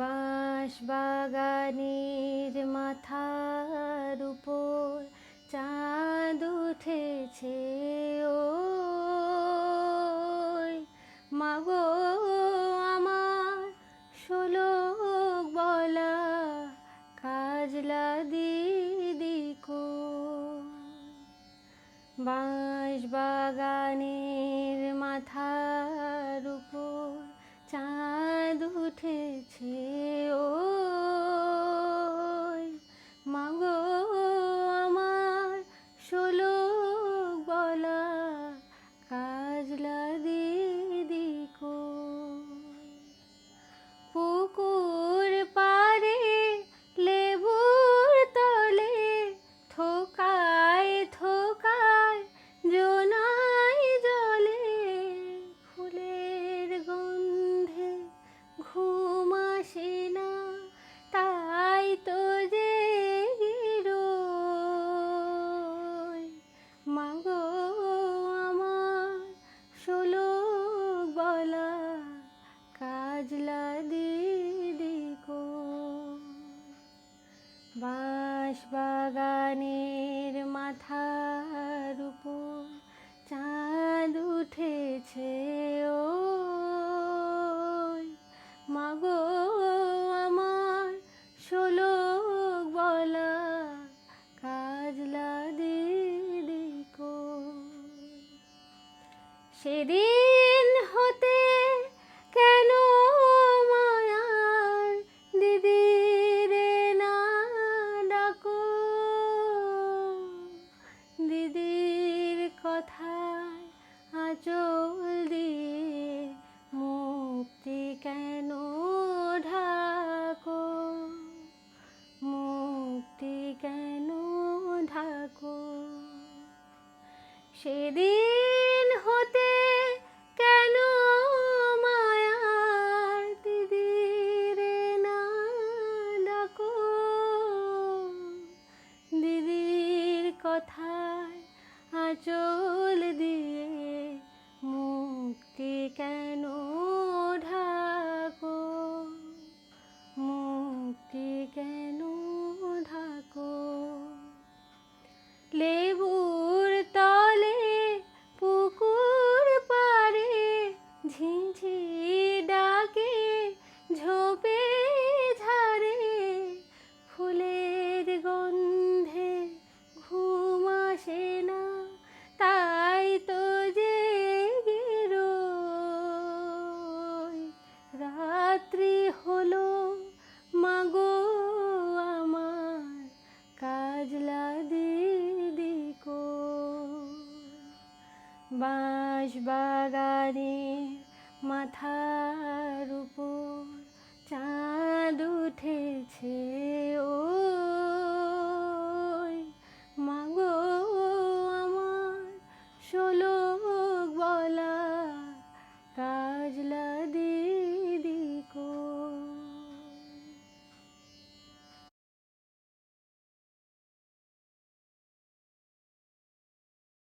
বাঁশ বাগানের মাথার উপর চাঁদ উঠেছে ওই মাগো আমার শোলক বলা কাজলা দিদি কই। বাঁশ বাগানের মাথার উপর চাঁদ উঠেছে ওই মাগো আমার শোলক বলা কাজলা দিদি কই। পুকুর পাড়ে লেবুর তলে থোকায় থোকায় জোনাই জলে ফুলের গন্ধে ঘুম আসে না, তাই তো জেগে রই মাগো আমার শোলক বলা কাজলা দিদি কই। বাঁশ বাগানের মাথার উপর চাঁদ উঠেছে ওই মাগো আমার শোলক বলা কাজলা দিদি কই। সেদিন হতে কেন মায়ার দিদিরে না ডাকো, দিদির কথায় আঁচল দিয়ে মুক্তি কেন ঢাকো, মুক্তি কেন ঢাকো। সেদিন হতে কেন মায়ার দিদিরে না ডাকো, দিদির কথায় আঁচল দিয়ে মুক্তি কেন ঢাকো, মুক্তি কেন ঢাকো। লেবুর তলে পুকুর পাড়ে ঝিঁঝি ডাকে ঝোপে ঝাড়ে ফুলের গন্ধে ঘুম আসে না, তাই তো জেগে রই রাত্রি হলো মাগো আমার কাজলা দিদি কই। বাঁশ বাগানের মাথা